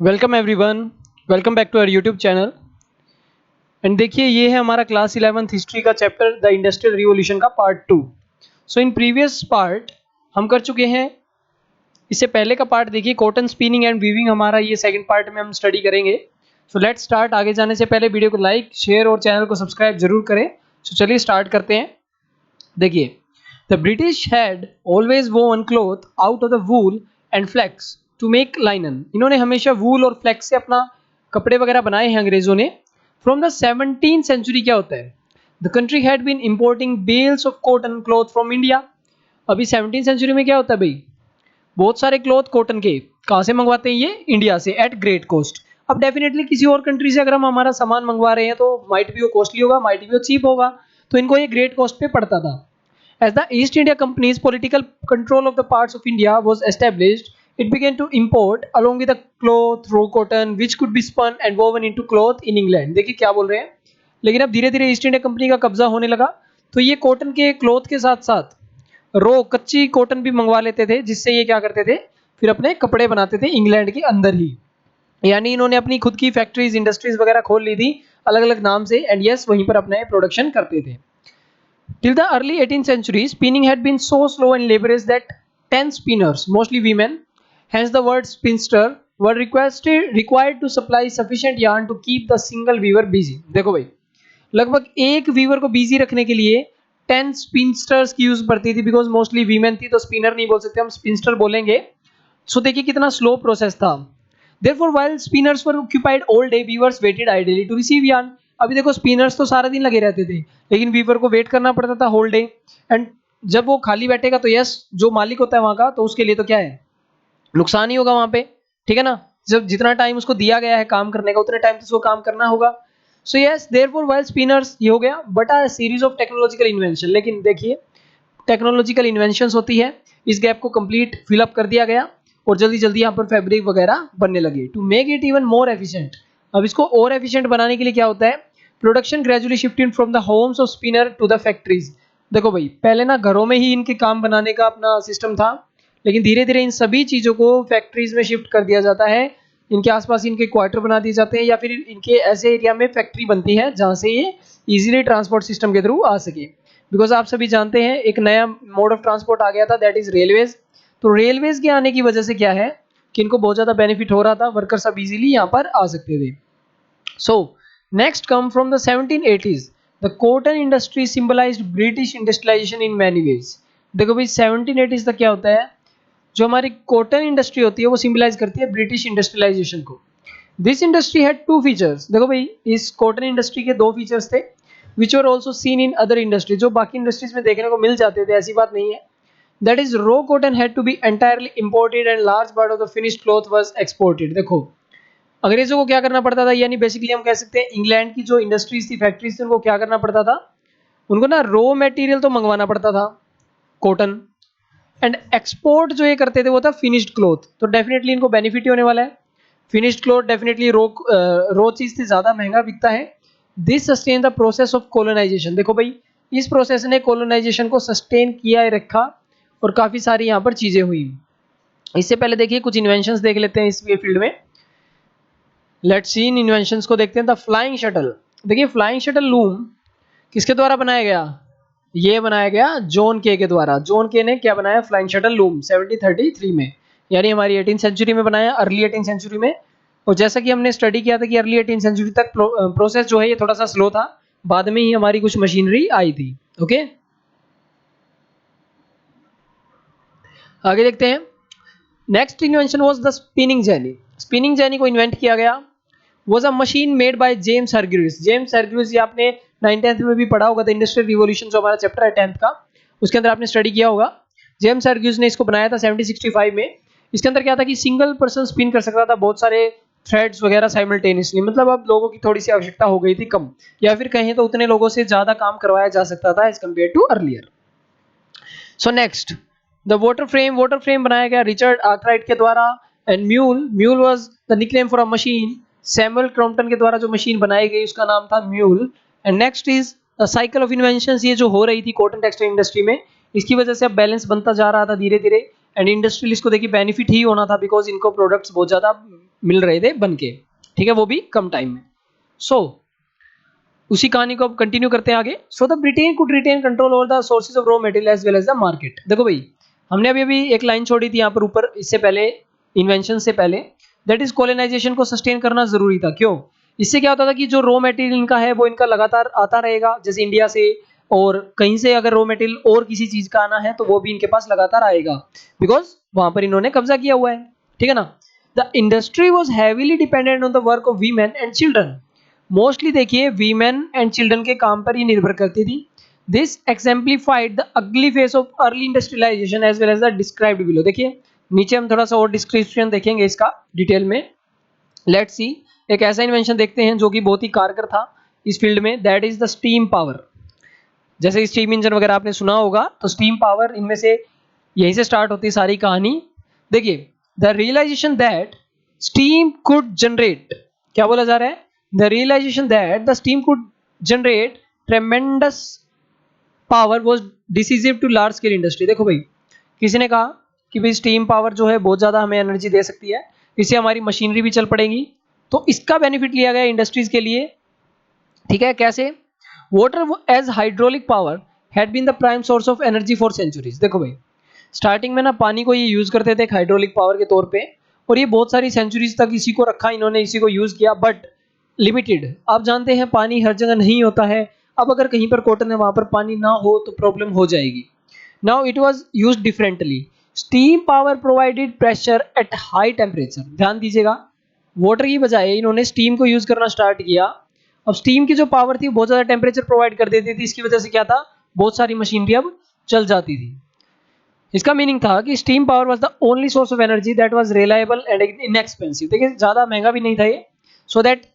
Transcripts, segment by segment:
Welcome everyone, welcome back to our YouTube channel. And देखिए, ये है हमारा क्लास 11th हिस्ट्री का चैप्टर द इंडस्ट्रियल रिवॉल्यूशन का part 2। So in previous part हम कर चुके हैं। इससे पहले का पार्ट देखिए, कॉटन स्पिनिंग एंड वीविंग, हमारा ये सेकंड पार्ट में हम स्टडी करेंगे। So let's start. आगे जाने से पहले वीडियो को लाइक, शेयर और चैनल को सब्सक्राइब जरूर करें। सो चलिए स्टार्ट करते हैं। देखिए, the British had always worn cloth out of the wool and flax to make linen. इन्होंने हमेशा वूल और फ्लैक्स से अपना कपड़े वगैरह बनाए हैं अंग्रेजों ने। फ्रॉम द 17th सेंचुरी क्या होता है, the country had been importing bales of cotton cloth from India. अभी 17th सेंचुरी में क्या होता है भाई, बहुत सारे क्लॉथ कॉटन के कहाँ से मंगवाते हैं, ये इंडिया से एट ग्रेट कॉस्ट। अब डेफिनेटली किसी और कंट्री से अगर हम हमारा सामान मंगवा रहे हैं तो माइट भी वो कॉस्टली होगा, माइट भी वो चीप होगा, तो इनको ये ग्रेट कॉस्ट पे पड़ता था। As the East India Company's political control of the parts of India was established, it began to import along with the cloth, raw cotton, which could be spun and woven into cloth in England। देखिए क्या बोल रहे हैं, लेकिन अब धीरे धीरे east India company का कब्जा होने लगा, तो ये कॉटन के क्लॉथ के साथ साथ रो कच्ची कॉटन भी मंगवा लेते थे, जिससे ये क्या करते थे, फिर अपने कपड़े बनाते थे इंग्लैंड के अंदर ही। यानी इन्होंने अपनी खुद की फैक्ट्रीज, इंडस्ट्रीज वगैरह खोल ली थी अलग अलग नाम से, एंड यस वहीं पर अपने प्रोडक्शन करते थे। Till the early 18th century, spinning had been so slow and laborious that 10 spinners, mostly women, hence the word spinster, were required to supply sufficient yarn to keep the single weaver busy। देखो भाई, लगभग एक Weaver को busy रखने के लिए 10 स्पिनस्टर्स की use पड़ती थी, बिकॉज मोस्टली वीमेन थी, तो स्पिनर नहीं बोल सकते, हम स्पिनस्टर बोलेंगे। सो देखिए कितना स्लो प्रोसेस था। Therefore, while spinners were occupied all day, weavers waited idly to receive yarn। अभी देखो, स्पिनर्स तो सारा दिन लगे रहते थे, लेकिन वीवर को वेट करना पड़ता था होल डे। एंड जब वो खाली बैठेगा तो यस, जो मालिक होता है वहां का, तो उसके लिए तो क्या है, नुकसान ही होगा वहां पे, ठीक है ना। जब जितना टाइम उसको दिया गया है काम करने का, उतने टाइम तो उसको काम करना होगा। So yes, therefore while spinners, ये हो गया, but a series of technological invention. लेकिन देखिए, टेक्नोलॉजिकल इन्वेंशंस होती है, इस गैप को कंप्लीट फिलअप कर दिया गया और जल्दी जल्दी यहाँ पर फैब्रिक वगैरह बनने लगे। To make it even more efficient, अब इसको और एफिशिएंट बनाने के लिए क्या होता है, production gradually shifted from the homes of spinner to the factories. देखो भाई, पहले ना घरों में ही इनके काम बनाने का अपना सिस्टम था, लेकिन धीरे धीरे इन सभी चीज़ों को फैक्ट्रीज में शिफ्ट कर दिया जाता है। इनके आसपास इनके क्वार्टर बना दिए जाते हैं, या फिर इनके ऐसे एरिया में फैक्ट्री बनती है जहाँ से ये इजीली ट्रांसपोर्ट सिस्टम के थ्रू आ सके। बिकॉज आप सभी जानते हैं एक नया मोड ऑफ ट्रांसपोर्ट आ गया था, दैट इज रेलवेज। तो रेलवेज के आने की वजह से क्या है कि इनको बहुत ज़्यादा बेनिफिट हो रहा था, वर्कर सब इजीली यहाँ पर आ सकते थे। So next come from the 1780s, the cotton industry symbolised British industrialisation in many ways. देखो भाई, 1780s तक क्या होता है, जो हमारी कॉटन इंडस्ट्री होती है वो सिंबलाइज करती है ब्रिटिश इंडस्ट्रियलाइजेशन को। This industry had two features. देखो भाई, इस कॉटन इंडस्ट्री के दो फीचर्स थे, which are also seen in other industry, जो बाकी इंडस्ट्रीज में देखने को मिल जाते थे, ऐसी बात नहीं है। That is raw cotton had to be entirely imported and large part of the finished cloth was exported. देखो, अंग्रेजों को क्या करना पड़ता था, यानी बेसिकली हम कह सकते हैं इंग्लैंड की जो इंडस्ट्रीज थी, फैक्ट्रीज थी, उनको क्या करना पड़ता था, उनको ना रॉ मटेरियल तो मंगवाना पड़ता था कॉटन, एंड एक्सपोर्ट जो ये करते थे वो था फिनिश्ड क्लॉथ। तो डेफिनेटली इनको बेनिफिट ही होने वाला है। फिनिश्ड क्लॉथ डेफिनेटली रो चीज से ज़्यादा महंगा बिकता है। This sustain the process of colonization. देखो भाई, इस प्रोसेस ने कॉलोनाइजेशन को सस्टेन किया है रखा, और काफ़ी सारी यहाँ पर चीज़ें हुई। इससे पहले देखिए कुछ इन्वेंशंस देख लेते हैं इस फील्ड में। लेट्स सी, इन इन्वेंशंस को देखते हैं। The flying shuttle. देखिए, फ्लाइंग शटल लूम किसके द्वारा बनाया गया, ये बनाया गया जॉन के द्वारा। जॉन के ने क्या बनाया, फ्लाइंग शटल लूम 1733 में, यानी हमारी 18th सेंचुरी में बनाया, अर्ली 18th सेंचुरी में। और जैसा कि हमने स्टडी किया था कि अर्ली 18th सेंचुरी तक प्रोसेस जो है ये थोड़ा सा स्लो था, बाद में ही हमारी कुछ मशीनरी आई थी। ओके, आगे देखते हैं। Next invention was the spinning jenny. Spinning jenny को इन्वेंट किया गया, was a machine made by James Hargreaves. James Hargreaves, ये आपने 9th में भी पढ़ा होगा, द इंडस्ट्रियल रिवॉल्यूशन जो हमारा चैप्टर है 10th का, उसके अंदर आपने स्टडी किया होगा। जेम्स हरग्रीव्स ने इसको बनाया था 1765 में। इसके अंदर क्या था कि सिंगल पर्सन स्पिन कर सकता था बहुत सारे थ्रेड्स वगैरह साइमल्टेनियसली, मतलब अब लोगों की थोड़ी सी आवश्यकता हो गई थी कम, या फिर कहें तो उतने लोगों से ज़्यादा काम करवाया जा सकता था as compare to earlier. So next, the water frame. Water frame बनाया गया रिचर्ड आर्थराइट के द्वारा। And mule, mule was the nickname for a machine. Samuel Crompton के द्वारा जो मशीन बनाई गई उसका नाम था mule. And next is the cycle of inventions. ये जो हो रही थी कॉटन टेक्सटाइल इंडस्ट्री में, इसकी वजह से अब बैलेंस बनता जा रहा था धीरे धीरे, एंड इंडस्ट्रियलिस्ट को देखिए बेनिफिट ही होना था, बिकॉज इनको प्रोडक्ट्स बहुत ज़्यादा मिल रहे थे बन के, ठीक है, वो भी कम टाइम में। सो उसी कहानी को अब कंटिन्यू करते हैं आगे। So the Britain could retain control over the sources of raw material as well as the market. देखो भाई, हमने अभी अभी एक लाइन छोड़ी थी यहाँ पर ऊपर, इससे पहले इन्वेंशन से पहले, दैट इज कोलोनाइजेशन को सस्टेन करना जरूरी था। क्यों? इससे क्या होता था कि जो रॉ मटेरियल इनका है वो इनका लगातार आता रहेगा, जैसे इंडिया से और कहीं से अगर रॉ मटेरियल और किसी चीज का आना है तो वो भी इनके पास लगातार आएगा, बिकॉज वहां पर इन्होंने कब्जा किया हुआ है, ठीक है ना। The industry was heavily dependent on the work of women and children. Mostly देखिए वीमेन एंड चिल्ड्रन के काम पर ही निर्भर करती थी। This exemplified the ugly face of early industrialisation as well as the described below. देखिए नीचे हम थोड़ा सा और डिस्क्रिप्शन देखेंगे इसका डिटेल में। लेट्स सी, एक ऐसा इन्वेंशन देखते हैं जो कि बहुत ही कारगर था इस फील्ड में, that is the steam power. जैसे स्टीम इंजन वगैरह आपने सुना होगा, तो स्टीम पावर इनमें से यहीं से स्टार्ट होती है सारी कहानी। देखिए, the realization that steam could generate, क्या बोला जा रहा है, the realization that the steam could generate tremendous power was decisive to large scale industry. देखो भाई, किसी ने कहा कि भाई स्टीम पावर जो है बहुत ज़्यादा हमें एनर्जी दे सकती है, इससे हमारी मशीनरी भी चल पड़ेगी, तो इसका बेनिफिट लिया गया इंडस्ट्रीज के लिए, ठीक है। कैसे? Water as hydraulic power had been the prime source of energy for centuries. देखो भाई, स्टार्टिंग में ना पानी को ये यूज़ करते थे हाइड्रोलिक पावर के तौर पे, और ये बहुत सारी सेंचुरीज तक इसी को रखा इन्होंने, इसी को यूज़ किया, बट लिमिटेड। आप जानते हैं पानी हर जगह नहीं होता है। अब अगर कहीं पर कॉटन है वहाँ पर पानी ना हो तो प्रॉब्लम हो जाएगी। Now it was used differently. Steam power provided pressure at high temperature. ध्यान दीजिएगा, वाटर की बजाय इन्होंने स्टीम को यूज़ करना स्टार्ट किया। अब स्टीम की जो पावर थी बहुत ज़्यादा टेम्परेचर प्रोवाइड कर देती थी, इसकी वजह से क्या था, बहुत सारी मशीनरी अब चल जाती थी। इसका मीनिंग था कि steam power was the only source of energy that was reliable and inexpensive. देखिए ज़्यादा महंगा भी नहीं था ये, so that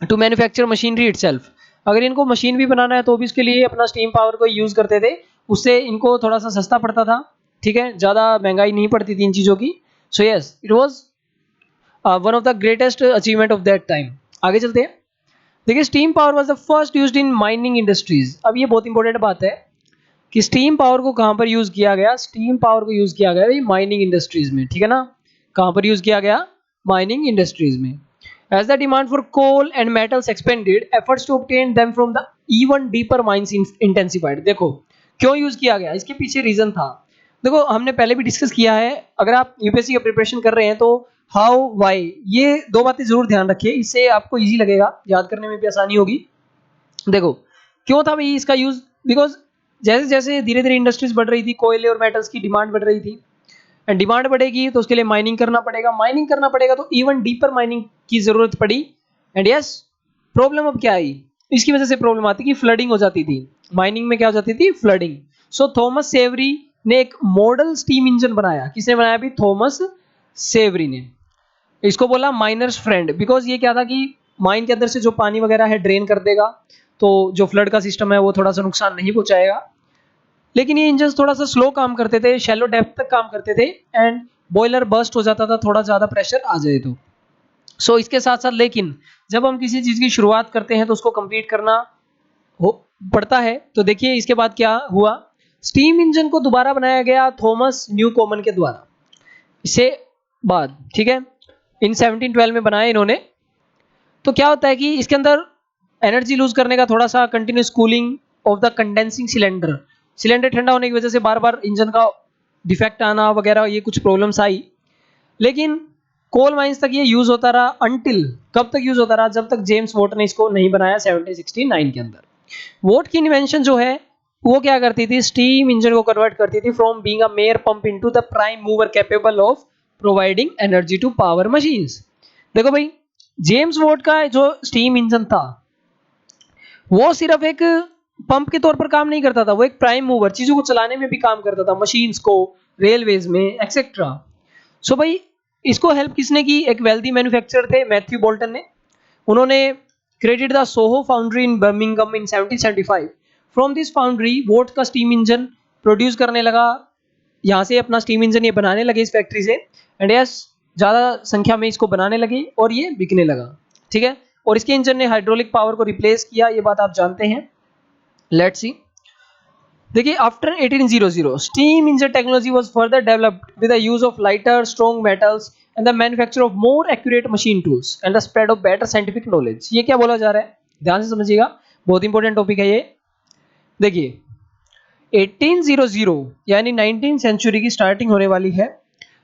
to manufacture machinery itself. अगर इनको मशीन भी बनाना है तो भी इसके लिए अपना स्टीम पावर को यूज़ करते थे, उससे इनको थोड़ा सा सस्ता पड़ता था, ठीक है, ज़्यादा महंगाई नहीं पड़ती थी इन चीज़ों की। So yes, it was one of the greatest achievement of that time. आगे चलते हैं। देखिए, steam power was the first used in mining industries. अब ये बहुत इंपॉर्टेंट बात है कि स्टीम पावर को कहाँ पर यूज़ किया गया। स्टीम पावर को यूज़ किया गया माइनिंग इंडस्ट्रीज में, ठीक है ना। कहाँ पर यूज़ किया गया? माइनिंग इंडस्ट्रीज में। As the demand for coal and metals expanded, efforts to obtain them from the even deeper mines intensified। देखो क्यों यूज किया गया, इसके पीछे रीजन था। देखो हमने पहले भी डिस्कस किया है, अगर आप यूपीएससी का प्रिपरेशन कर रहे हैं तो हाउ वाई, ये दो बातें जरूर ध्यान रखिए, इससे आपको इजी लगेगा, याद करने में भी आसानी होगी। देखो क्यों था भाई इसका यूज, बिकॉज जैसे जैसे धीरे धीरे इंडस्ट्रीज बढ़ रही थी, कोयले और मेटल्स की डिमांड बढ़ रही थी, एंड डिमांड बढ़ेगी तो उसके लिए माइनिंग करना पड़ेगा, माइनिंग करना पड़ेगा तो इवन डीपर माइनिंग की जरूरत पड़ी। एंड यस, प्रॉब्लम अब क्या आई, इसकी वजह से प्रॉब्लम आती कि फ्लडिंग हो जाती थी, माइनिंग में क्या हो जाती थी, फ्लडिंग। सो थॉमस सेवरी ने एक मॉडल स्टीम इंजन बनाया। किसने बनाया भी? थॉमस सेवरी ने। इसको बोला माइनर्स फ्रेंड, बिकॉज ये क्या था कि माइन के अंदर से जो पानी वगैरह है ड्रेन कर देगा, तो जो फ्लड का सिस्टम है वो थोड़ा सा नुकसान नहीं पहुंचाएगा। लेकिन ये इंजन थोड़ा सा स्लो काम करते थे, शैलो डेप्थ तक काम करते थे, एंड बॉयलर बर्स्ट हो जाता था थोड़ा ज़्यादा प्रेशर आ जाए तो। सो इसके साथ साथ लेकिन जब हम किसी चीज़ की शुरुआत करते हैं तो उसको कंप्लीट करना हो पड़ता है। तो देखिए इसके बाद क्या हुआ, स्टीम इंजन को दोबारा बनाया गया थॉमस न्यू कॉमन के द्वारा। इससे बाद, ठीक है, इन 1712 में बनाया इन्होंने। तो क्या होता है कि इसके अंदर एनर्जी लूज करने का थोड़ा सा continuous cooling of the condensing cylinder, cylinder ठंडा होने की वजह से बार बार इंजन का डिफेक्ट आना वगैरह, ये कुछ प्रॉब्लम्स आई। लेकिन कोल माइंस तक ये यूज होता रहा, अंटिल कब तक यूज होता रहा, जब तक जेम्स वोट ने इसको नहीं बनाया 1769 के अंदर। वोट की इन्वेंशन जो है वो क्या करती थी, स्टीम इंजन को कन्वर्ट करती थी from being a mere pump into the prime mover capable of providing energy to power machines. देखो भाई, जेम्स वोट का जो स्टीम इंजन था वो सिर्फ एक पंप के तौर पर काम नहीं करता था, वो एक प्राइम मूवर, चीजों को चलाने में भी काम करता था, मशीन्स को, रेलवेज में एक्सेट्रा। सो भाई इसको हेल्प किसने की, एक वेल्दी मैन्युफैक्चरर थे मैथ्यू बोल्टन ने। उन्होंने credit the Soho foundry in Birmingham in 1775। From this foundry vote का स्टीम इंजन प्रोड्यूस करने लगा, यहाँ से अपना स्टीम इंजन ये बनाने लगे इस फैक्ट्री से, एंड यस ज़्यादा संख्या में इसको बनाने लगे और ये बिकने लगा, ठीक है। और इसके इंजन ने हाइड्रोलिक पावर को रिप्लेस किया, ये बात आप जानते हैं। लेट्स सी, देखिए after 1800 steam engine technology was further developed with the use of lighter strong metals and the manufacture of more accurate machine tools and the spread of better scientific knowledge. ये क्या बोला जा रहा है, ध्यान से समझिएगा, बहुत इंपॉर्टेंट टॉपिक है ये। देखिए 1800 यानी 19th सेंचुरी की स्टार्टिंग होने वाली है।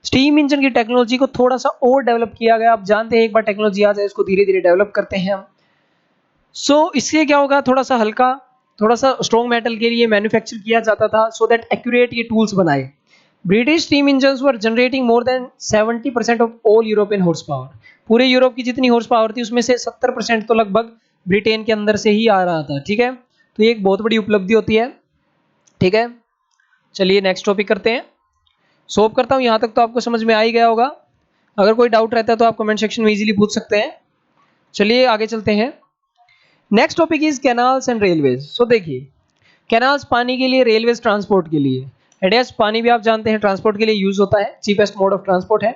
स्टीम इंजन की टेक्नोलॉजी को थोड़ा सा और डेवलप किया गया। आप जानते हैं एक बार टेक्नोलॉजी आ जाए इसको धीरे धीरे डेवलप करते हैं हम। इससे क्या होगा, थोड़ा सा हल्का, थोड़ा सा स्ट्रॉन्ग मेटल के लिए मैन्युफैक्चर किया जाता था सो दैट एक्यूरेट ये टूल्स बनाए। British steam engines were generating more than 70% of all European horse power. पूरे यूरोप की जितनी हॉर्स पावर थी उसमें से 70% तो लगभग ब्रिटेन के अंदर से ही आ रहा था। ठीक है, तो ये एक बहुत बड़ी उपलब्धि होती है। ठीक है, चलिए नेक्स्ट टॉपिक करते हैं। सोल्व करता हूँ, यहाँ तक तो आपको समझ में आ ही गया होगा। अगर कोई डाउट रहता है तो आप कमेंट सेक्शन में इजीली पूछ सकते हैं। चलिए आगे चलते हैं। Next topic is canals and railways. So देखिए, कैनाल्स पानी के लिए, रेलवेज ट्रांसपोर्ट के लिए। एंड यस, पानी भी आप जानते हैं ट्रांसपोर्ट के लिए यूज होता है, चीपेस्ट मोड ऑफ ट्रांसपोर्ट है।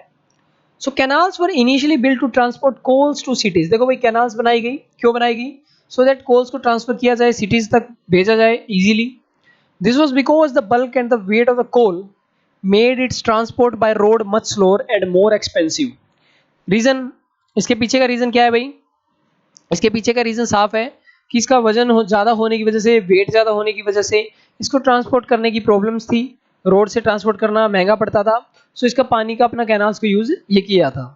So canals were initially built to transport coals to cities. देखो भाई, कैनाल्स बनाई गई, क्यों बनाई गई? सो दैट कोल्स को ट्रांसफर किया जाए, सिटीज तक भेजा जाए easily. This was because the bulk and the weight of the coal made its transport by road much slower and more expensive. Reason, इसके पीछे का रीजन क्या है भाई? इसके पीछे का रीजन साफ है कि इसका वजन ज़्यादा होने की वजह से, वेट ज़्यादा होने की वजह से इसको ट्रांसपोर्ट करने की प्रॉब्लम्स थी। रोड से ट्रांसपोर्ट करना महंगा पड़ता था, सो इसका पानी का अपना कैनाल्स को यूज ये किया था।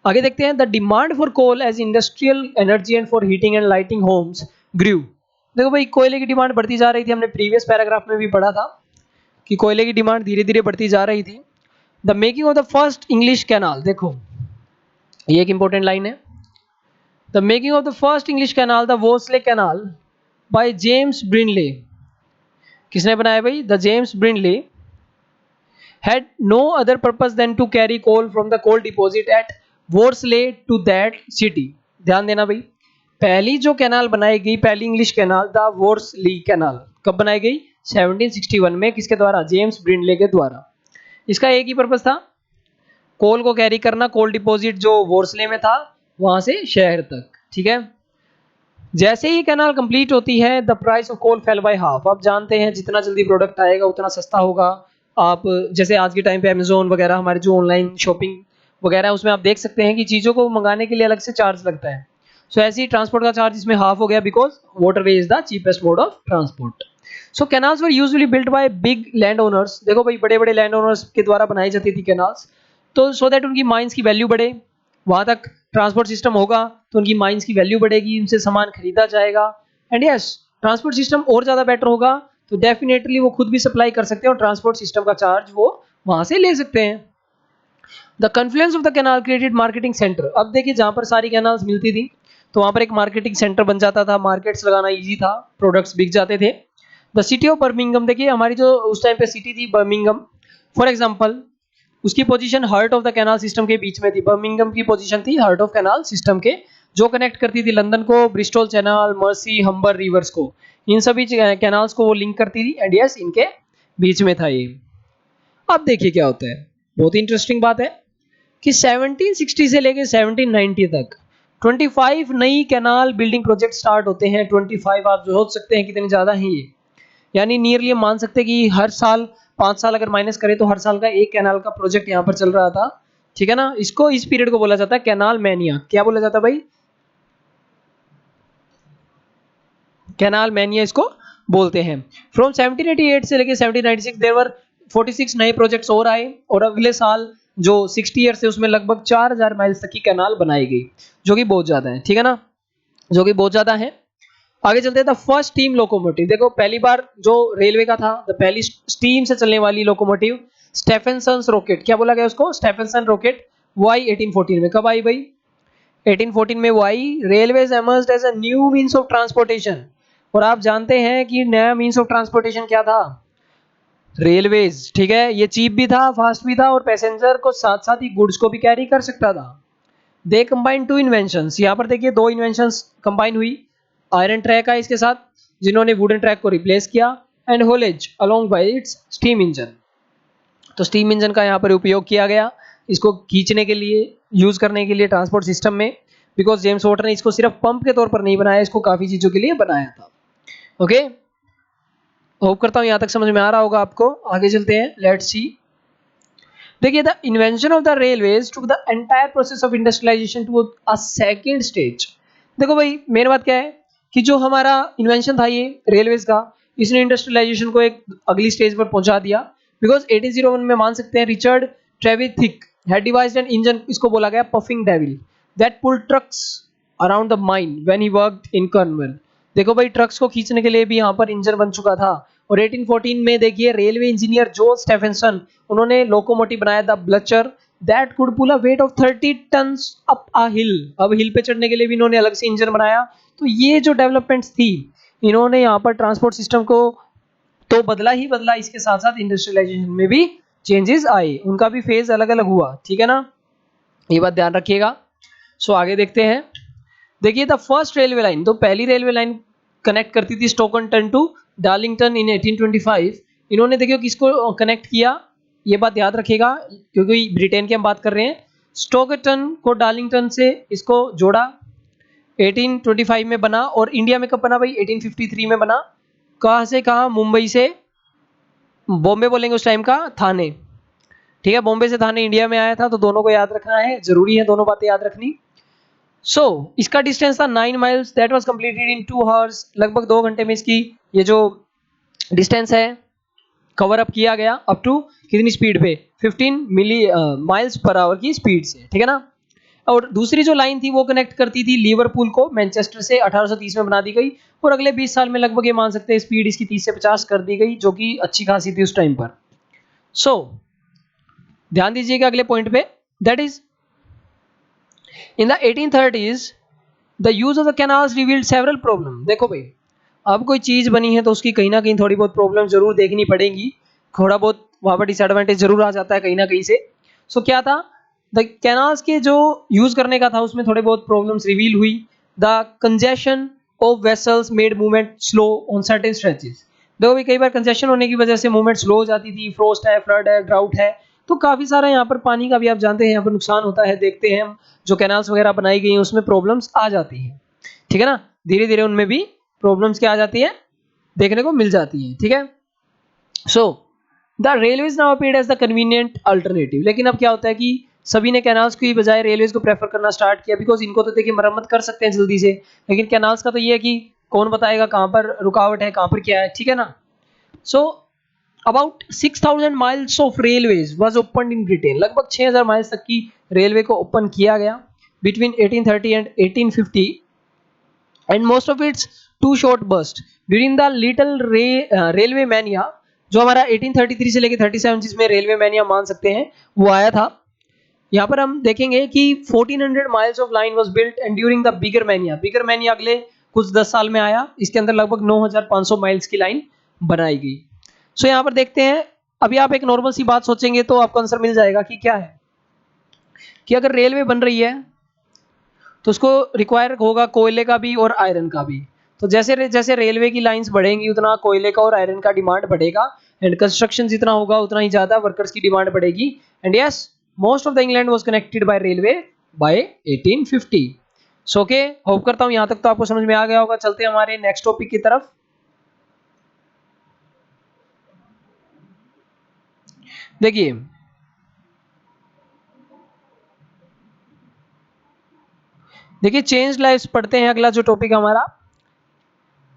आगे देखते हैं। The demand for coal as industrial energy and for heating and lighting homes grew. देखो भाई, कोयले की डिमांड बढ़ती जा रही थी, हमने प्रीवियस पैराग्राफ में भी पढ़ा था कि कोयले की डिमांड धीरे धीरे बढ़ती जा रही थी। The making of the first English canal, देखो ये एक इंपॉर्टेंट लाइन है। The making of the first English canal, the Worsley canal by James Brindley. किसने बनाया भाई? The James Brindley had no other purpose than to carry coal from the coal deposit at Worsley to that city। ध्यान देना भाई, पहली जो canal बनाई गई, पहली इंग्लिश कैनाल, द वोर्सली कैनाल, कब बनाई गई? 1761 में। किसके द्वारा? जेम्स ब्रिनले के द्वारा। इसका एक ही पर्पस था, कोल को कैरी करना, कोल डिपॉजिट जो वोर्सले में था वहां से शहर तक। ठीक है, जैसे ही कैनाल कंप्लीट होती है, the price of coal fell by half. आप जानते हैं जितना जल्दी प्रोडक्ट आएगा उतना सस्ता होगा। आप जैसे आज के टाइम पे अमेजोन वगैरह, हमारे जो ऑनलाइन शॉपिंग वगैरह है, उसमें आप देख सकते हैं कि चीज़ों को मंगाने के लिए अलग से चार्ज लगता है। सो ऐसे ही ट्रांसपोर्ट का चार्ज इसमें हाफ हो गया, because waterway is the cheapest mode of transport. So canals were usually built by big land owners. देखो भाई, बड़े बड़े लैंड ओनर्स के द्वारा बनाई जाती थी कैनाल्स, तो सो दैट उनकी माइंस की वैल्यू बढ़े, वहां तक ट्रांसपोर्ट सिस्टम होगा तो उनकी माइंस की वैल्यू बढ़ेगी, उनसे सामान खरीदा जाएगा। एंड यस, ट्रांसपोर्ट सिस्टम और ज़्यादा बेटर होगा तो डेफिनेटली वो खुद भी सप्लाई कर सकते हैं और ट्रांसपोर्ट सिस्टम का चार्ज वो वहां से ले सकते हैं। The confluence of the canal created marketing centre. अब देखिए, जहां पर सारी कैनाल्स मिलती थी तो वहां पर एक मार्केटिंग सेंटर बन जाता था, मार्केट्स लगाना ईजी था, प्रोडक्ट्स बिक जाते थे। द सिटी ऑफ बर्मिंगम, देखिए हमारी जो उस टाइम पे सिटी थी बर्मिंगम, फॉर एग्जाम्पल, उसकी position heart of the canal system के बीच में थी। बर्मिंगम की पोजीशन थी हार्ट ऑफ कैनाल सिस्टम के, जो कनेक्ट करती थी लंदन को, ब्रिस्टल कैनाल, मर्सी, हम्बर रिवर्स को, इन सभी कैनाल्स को वो लिंक करती थी। एंड यस, इनके बीच में था ये। अब देखिए क्या होता है, बहुत इंटरेस्टिंग बात है कि 1760 से लेकर 1790 तक 25 नई कैनाल बिल्डिंग प्रोजेक्ट स्टार्ट होते हैं। 25 आप जो सोच सकते हैं कितने ज़्यादा हैं ये, यानी नियरली हम मान सकते हैं कि हर साल 5 साल अगर माइनस करें तो हर साल का एक कैनाल का प्रोजेक्ट यहाँ पर चल रहा था। ठीक है ना, इसको, इस पीरियड को बोला जाता है कैनाल मैनिया। क्या बोला जाता है भाई? कैनाल मैनिया इसको बोलते हैं। फ्रॉम 1788 से लेकर 1796 देयर वर 46 नए प्रोजेक्ट्स और आए, और अगले साल जो 60 ईयर से उसमें लगभग 4000 माइल्स तक की कैनाल बनाई गई, जो कि बहुत ज्यादा है। ठीक है ना, जो कि बहुत ज्यादा है। आगे चलते हैं। द फर्स्ट स्टीम लोकोमोटिव, देखो पहली बार जो रेलवे का था, द पहली स्टीम से चलने वाली लोकोमोटिव स्टेफेनसन रॉकेट। क्या बोला गया उसको? स्टेफेनसन रॉकेट। वो आई 1814 में। कब आई भाई? 1814 में वो आई। Railways emerged as a new means of transportation. और आप जानते हैं कि नया मींस ऑफ ट्रांसपोर्टेशन क्या था? रेलवेज। ठीक है, ये चीप भी था, फास्ट भी था, और पैसेंजर को साथ साथ ही गुड्स को भी कैरी कर सकता था। दे कंबाइन टू इन्वेंशंस, यहाँ पर देखिए दो इन्वेंशंस कंबाइन हुई। आयरन ट्रैक है इसके साथ, जिन्होंने वुडन ट्रैक को रिप्लेस किया, and haulage along bye it's steam engine. तो स्टीम इंजन का यहाँ पर उपयोग किया गया, इसको खींचने के लिए, यूज करने के लिए ट्रांसपोर्ट सिस्टम में, बिकॉज जेम्स वाटर ने इसको सिर्फ पंप के तौर पर नहीं बनाया, इसको काफी चीजों के लिए बनाया था। ओके, होप करता हूँ यहाँ तक समझ में आ रहा होगा आपको। आगे चलते हैं, लेट्स सी। देखिए the invention of the railways to the entire process of industrialisation to a second stage. देखो भाई मेन बात क्या है कि जो हमारा इन्वेंशन था ये रेलवेज का, इसने इंडस्ट्रियलाइजेशन को एक अगली स्टेज पर पहुंचा दिया। बिकॉज 1801 में मान सकते हैं Richard Trevithick had devised an engine, इसको बोला गया puffing devil, that pull trucks around the mine when he worked in Cornwall. देखो भाई ट्रक्स को खींचने के लिए भी यहाँ पर इंजन बन चुका था। और 1814 में देखिए रेलवे इंजीनियर जो स्टेफेंसन, उन्होंने लोकोमोटिव बनाया the Blucher that could pull a weight of 30 tons up a hill. अब हिल पे चढ़ने के लिए भी इन्होंने अलग से इंजन बनाया। तो ये जो डेवलपमेंट्स थी, इन्होंने यहाँ पर ट्रांसपोर्ट सिस्टम को तो बदला ही बदला, इसके साथ साथ इंडस्ट्रियलाइजेशन में भी चेंजेस आए, उनका भी फेज अलग अलग हुआ। ठीक है ना, ये बात ध्यान रखिएगा। सो आगे देखते हैं। देखिए द फर्स्ट रेलवे लाइन, तो पहली रेलवे लाइन कनेक्ट करती थी स्टोकटन टू डार्लिंगटन इन 1825। इन्होंने देखिए किसको कनेक्ट किया, ये बात याद रखिएगा क्योंकि ब्रिटेन की हम बात कर रहे हैं। स्टोकटन को डार्लिंगटन से इसको जोड़ा, 1825 में बना। और इंडिया में कब बना भाई, 1853 में बना। कहाँ से कहाँ, मुंबई से बॉम्बे बोलेंगे उस टाइम का, थाने। ठीक है, बॉम्बे से थाने इंडिया में आया था, तो दोनों को याद रखना है, जरूरी है दोनों बातें याद रखनी। इसका डिस्टेंस था 9 miles, that was completed in 2 hours. लगभग 2 घंटे में इसकी ये जो डिस्टेंस है कवर अप किया गया, अप टू कितनी स्पीड पे, 15 माइल्स पर आवर की स्पीड से। ठीक है ना। और दूसरी जो लाइन थी वो कनेक्ट करती थी लिवरपूल को मैनचेस्टर से, 1830 में बना दी गई। और अगले 20 साल में लगभग ये मान सकते हैं स्पीड इसकी 30 से 50 कर दी गई, जो कि अच्छी खासी थी उस टाइम पर। ध्यान दीजिएगा अगले पॉइंट पे, that is in the 1830s the use of the canals revealed several problem. देखो भाई अब कोई चीज बनी है तो उसकी कहीं ना कहीं थोड़ी बहुत प्रॉब्लम जरूर देखनी पड़ेगी, थोड़ा बहुत वहां पर डिसएडवांटेज जरूर आ जाता है कहीं ना कहीं से। क्या था, द कैनाल्स के जो यूज करने का था उसमें थोड़े बहुत प्रॉब्लम्स रिवील हुई। The congestion of vessels made movement slow on certain stretches. देखो भी कई बार कंजेशन होने की वजह से मूवमेंट स्लो हो जाती थी, फ्रोस्ट है, फ्लड है, ड्राउट है, तो काफी सारा यहाँ पर पानी का भी आप जानते हैं यहाँ पर नुकसान होता है। देखते हैं हम जो कैनाल्स वगैरह बनाई गई हैं उसमें प्रॉब्लम्स आ जाती हैं। ठीक है ना, धीरे धीरे उनमें भी प्रॉब्लम्स क्या आ जाती है, देखने को मिल जाती है। ठीक है, the railways now appeared as the convenient alternative. लेकिन अब क्या होता है कि सभी ने कैनाल्स की बजाय रेलवेज को प्रेफर करना स्टार्ट किया, बिकॉज इनको तो देखिए मरम्मत कर सकते हैं जल्दी से, लेकिन कैनाल्स का तो ये है कि कौन बताएगा कहाँ पर रुकावट है, कहाँ पर क्या है। ठीक है ना। About 6000 miles of railways was open in Britain. लगभग 6000 माइल्स तक की रेलवे को ओपन किया गया between 1830 and 1850, and most of its two short burst during the little railway mania, जो हमारा 1833 से लेकर 37 जिसमें रेलवे मैनिया मान सकते हैं वो आया था। यहाँ पर हम देखेंगे कि 1400 miles of line was built and during the bigger mania अगले कुछ 10 साल में आया, इसके अंदर लगभग 9500 माइल्स की लाइन बनाई गई। यहाँ पर देखते हैं, अभी आप एक नॉर्मल सी बात सोचेंगे तो आपको आंसर मिल जाएगा कि क्या है, कि अगर रेलवे बन रही है तो उसको रिक्वायर होगा कोयले का भी और आयरन का भी। तो जैसे जैसे रेलवे की लाइंस बढ़ेंगी उतना कोयले का और आयरन का डिमांड बढ़ेगा, एंड कंस्ट्रक्शन जितना होगा उतना ही ज्यादा वर्कर्स की डिमांड बढ़ेगी। And yes, most of the England was connected by railway by 1850। Okay, hope करता हूं यहां तक तो आपको समझ में आ गया होगा। चलते हैं हमारे नेक्स्ट टॉपिक की तरफ। देखिए चेंज लाइफ्स पढ़ते हैं, अगला जो टॉपिक हमारा।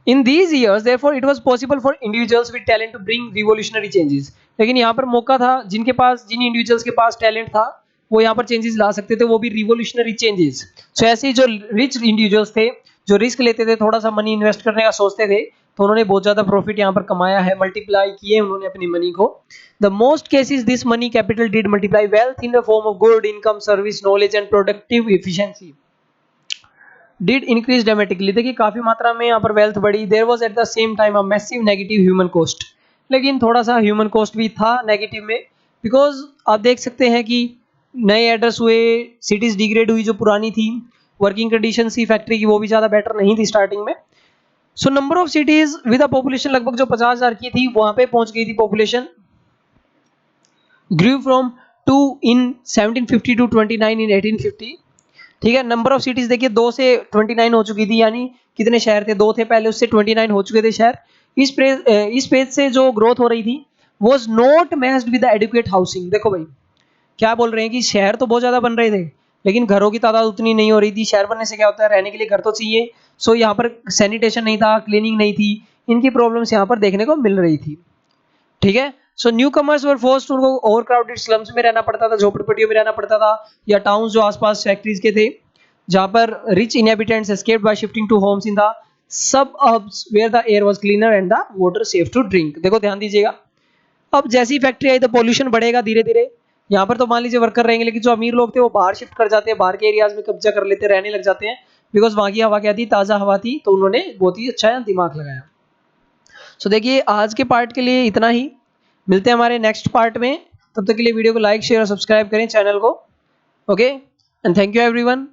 In these years therefore it was possible for individuals with talent to bring revolutionary changes. लेकिन यहाँ पर मौका था, जिन इंडिविजुअल्स के पास टैलेंट था वो यहाँ पर चेंजेस ला सकते थे, वो भी रिवोल्यूशनरी चेंजेस। ऐसे जो रिच इंडिविजुअल्स थे जो रिस्क लेते थे, थोड़ा सा मनी इन्वेस्ट करने का सोचते थे, तो उन्होंने बहुत ज्यादा प्रॉफिट यहाँ पर कमाया है, मल्टीप्लाई किए उन्होंने अपनी मनी को। The most cases this money capital did multiply wealth in the form of good income, service, knowledge and productive efficiency did increase dramatically. देखिए काफी मात्रा में यहाँ पर वेल्थ बढ़ी। There was at the same time a massive negative human cost. लेकिन थोड़ा सा ह्यूमन कॉस्ट भी था नेगेटिव में, बिकॉज आप देख सकते हैं कि नए एड्रेस हुए, सिटीज डिग्रेड हुई जो पुरानी थी, वर्किंग कंडीशन थी फैक्ट्री की वो भी ज्यादा बेटर नहीं थी स्टार्टिंग में। Number of cities with a population लगभग जो 50,000 की थी वहां पे पहुंच गई थी population, grew from 2 in 1750 to 29 in 1850। ठीक है, नंबर ऑफ सिटीज देखिए 2 से 29 हो चुकी थी, यानी कितने शहर थे, 2 थे पहले, उससे 29 हो चुके थे शहर। इस पेज से जो ग्रोथ हो रही थी was not matched with the adequate housing. देखो भाई क्या बोल रहे हैं कि शहर तो बहुत ज़्यादा बन रहे थे, लेकिन घरों की तादाद उतनी नहीं हो रही थी। शहर बनने से क्या होता है, रहने के लिए घर तो चाहिए। सो यहाँ पर सैनिटेशन नहीं था, क्लीनिंग नहीं थी, इनकी प्रॉब्लम्स यहाँ पर देखने को मिल रही थी। ठीक है, सो न्यू कमर्स वर फोर्स्ड, उनको ओवर क्राउडेड स्लम्स में रहना पड़ता था, झोपड़पट्टियों में रहना पड़ता था, या टाउन्स जो आसपास फैक्ट्रीज के थे, जहाँ पर rich inhabitants escaped by shifting to homes in the suburbs where the air was cleaner and the water safe to drink. देखो ध्यान दीजिएगा, अब जैसी फैक्ट्री आई तो पॉल्यूशन बढ़ेगा धीरे धीरे। यहाँ पर तो मान लीजिए वर्कर रहेंगे, लेकिन जो अमीर लोग थे वो बाहर शिफ्ट कर जाते हैं, बाहर के एरियाज में कब्जा कर लेते, रहने लग जाते हैं, बिकॉज वहाँ की हवा क्या थी, ताज़ा हवा थी, तो उन्होंने बहुत ही अच्छा दिमाग लगाया। सो देखिए आज के पार्ट के लिए इतना ही, मिलते हैं हमारे नेक्स्ट पार्ट में। तब तक के लिए वीडियो को लाइक शेयर और सब्सक्राइब करें चैनल को। Okay, and thank you everyone.